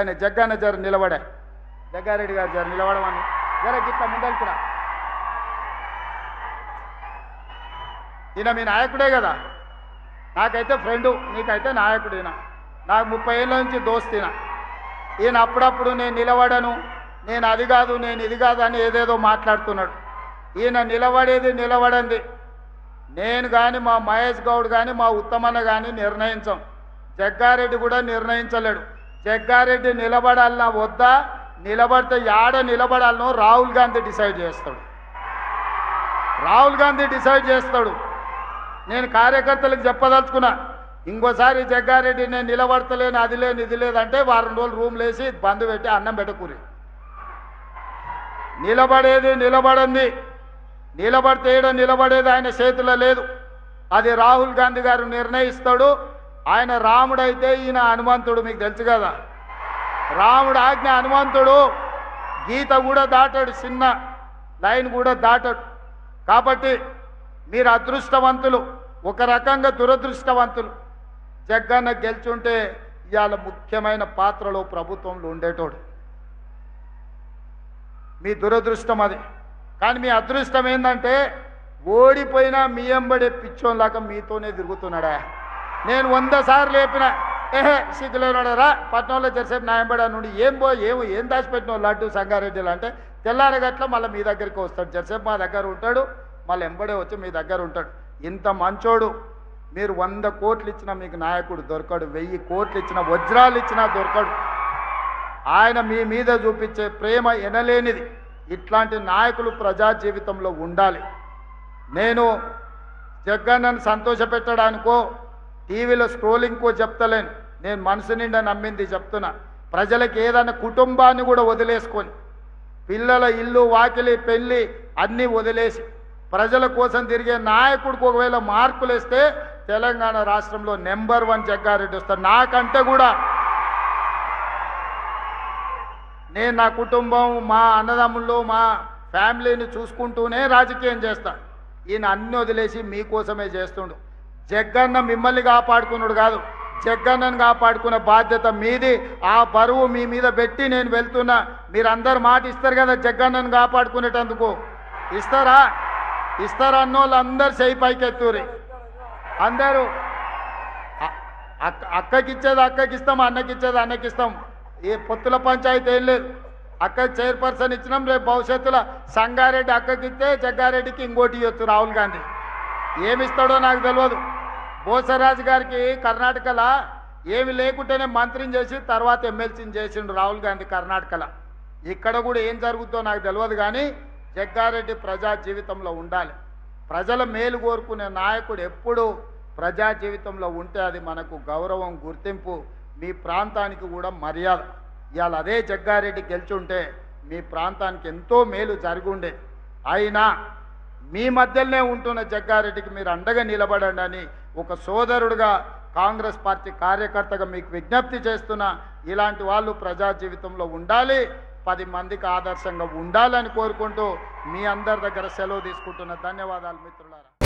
ఆయన జగ్గన్న జర నిలబడే, జగ్గారెడ్డి గారు జర నిలబడమని జర గిట్ల ముందలుకురా. ఈయన మీ నాయకుడే కదా, నాకైతే ఫ్రెండు, నీకైతే నాయకుడు. ఈయన నాకు 30 ఏళ్ళ నుంచి దోస్తీన. ఈయన అప్పుడప్పుడు నేను నిలబడను, నేను అది కాదు, నేను ఇది కాదు అని ఏదేదో మాట్లాడుతున్నాడు. ఈయన నిలబడేది నిలబడంది నేను కానీ, మా మహేష్ గౌడ్ కానీ, మా ఉత్తమన్న కానీ నిర్ణయించాం. జగ్గారెడ్డి కూడా నిర్ణయించలేడు. జగ్గారెడ్డి నిలబడాలన్నా వద్దా, నిలబడితే యాడ నిలబడాలనో రాహుల్ గాంధీ డిసైడ్ చేస్తాడు. రాహుల్ గాంధీ డిసైడ్ చేస్తాడు. నేను కార్యకర్తలకు చెప్పదలుచుకున్నా, ఇంకోసారి జగ్గారెడ్డి నేను నిలబడతలేను, అది లేదు ఇది లేదంటే వారం రోజులు రూమ్లు వేసి బంద్ పెట్టి అన్నం పెట్టకూరి. నిలబడేది నిలబడంది, నిలబడితే ఏడ నిలబడేది ఆయన చేతిలో లేదు. అది రాహుల్ గాంధీ గారు నిర్ణయిస్తాడు. ఆయన రాముడైతే ఈయన హనుమంతుడు, మీకు తెలుసు కదా. రాముడు ఆజ్ఞ హనుమంతుడు, గీత కూడా దాటాడు, చిన్న లైన్ కూడా దాటాడు. కాబట్టి మీరు అదృష్టవంతులు, ఒక రకంగా దురదృష్టవంతులు. జగ్గన్న గెలుచుంటే ఇవాళ ముఖ్యమైన పాత్రలో ప్రభుత్వంలో ఉండేటోడు. మీ దురదృష్టం అది. కానీ మీ అదృష్టం ఏంటంటే ఓడిపోయినా మీ ఎంబడే పిచ్చోన్లాగా మీతోనే తిరుగుతున్నాడా. నేను 100 సార్లు లేపిన, సిగ్గులేనాడరా పట్నంలో జరిసేపు నా ఎంబడా నుండి ఏం దాచిపెట్టిన లడ్డు సంగారెడ్డిలో అంటే తెల్లారగట్ల మళ్ళీ మీ దగ్గరికి వస్తాడు. జరిసేపు మా దగ్గర ఉంటాడు, మళ్ళీ ఎంబడే వచ్చి మీ దగ్గర ఉంటాడు. ఇంత మంచోడు. మీరు 100 కోట్లు ఇచ్చినా మీకు నాయకుడు దొరకడు, 1000 కోట్లు ఇచ్చినా, వజ్రాలు ఇచ్చినా దొరకడు. ఆయన మీ మీద చూపించే ప్రేమ ఎనలేనిది. ఇట్లాంటి నాయకులు ప్రజా జీవితంలో ఉండాలి. నేను జగ్గన్నను సంతోషపెట్టడానికో టీవీలో స్క్రోలింగ్కో చెప్తలేను, నేను మనసు నిండా నమ్మింది చెప్తున్నా. ప్రజలకు ఏదైనా కుటుంబాన్ని కూడా వదిలేసుకొని, పిల్లల ఇల్లు వాకిలి పెళ్ళి అన్నీ వదిలేసి ప్రజల కోసం తిరిగే నాయకుడికి ఒకవేళ మార్కులు వేస్తే తెలంగాణ రాష్ట్రంలో నెంబర్ 1 జగ్గారెడ్డి వస్తాడు. నాకంటే కూడా నేను నా కుటుంబం, మా అన్నదమ్ముళ్ళు, మా ఫ్యామిలీని చూసుకుంటూనే రాజకీయం చేస్తా. ఈయన అన్ని వదిలేసి మీకోసమే చేస్తుండు. జగ్గన్న మిమ్మల్ని కాపాడుకున్నాడు కాదు, జగ్గన్నను కాపాడుకునే బాధ్యత మీది. ఆ బరువు మీ మీద పెట్టి నేను వెళ్తున్నా. మీరందరు మాట ఇస్తారు కదా జగ్గన్నను కాపాడుకునేటందుకు. ఇస్తారా? ఇస్తారన్న వాళ్ళు అందరు చేయి పైకెత్తూరి. అందరూ అక్కకిచ్చేది అక్కకిస్తాం, అన్నకిచ్చేది అన్నకిస్తాం. ఏ పొత్తుల పంచాయతీ ఏం లేదు. అక్క చైర్పర్సన్ ఇచ్చినాం, రేపు భవిష్యత్తులో సంగారెడ్డి అక్కకిస్తే జగ్గారెడ్డికి ఇంకోటి ఇవ్వచ్చు రాహుల్ గాంధీ. ఏమిస్తాడో నాకు తెలియదు. బోసరాజు గారికి కర్ణాటకలో ఏమి లేకుంటేనే మంత్రిని చేసి తర్వాత ఎమ్మెల్సీని చేసిండు రాహుల్ గాంధీ కర్ణాటకలో. ఇక్కడ కూడా ఏం జరుగుతుందో నాకు తెలియదు. కానీ జగ్గారెడ్డి ప్రజా జీవితంలో ఉండాలి. ప్రజల మేలు కోరుకునే నాయకుడు ఎప్పుడు ప్రజా జీవితంలో ఉంటే అది మనకు గౌరవం, గుర్తింపు, మీ ప్రాంతానికి కూడా మర్యాద. ఇవాళ అదే జగ్గారెడ్డి గెలుచుంటే మీ ప్రాంతానికి ఎంతో మేలు జరుగుండే. అయినా మీ మధ్యలోనే ఉంటున్న జగ్గారెడ్డికి మీరు అండగా నిలబడండి అని ఒక సోదరుడుగా, కాంగ్రెస్ పార్టీ కార్యకర్తగా మీకు విజ్ఞప్తి చేస్తున్నా. ఇలాంటి వాళ్ళు ప్రజా జీవితంలో ఉండాలి, 10 మందికి ఆదర్శంగా ఉండాలని కోరుకుంటూ మీ అందరి దగ్గర సెలవు తీసుకుంటున్న. ధన్యవాదాలు మిత్రులారా.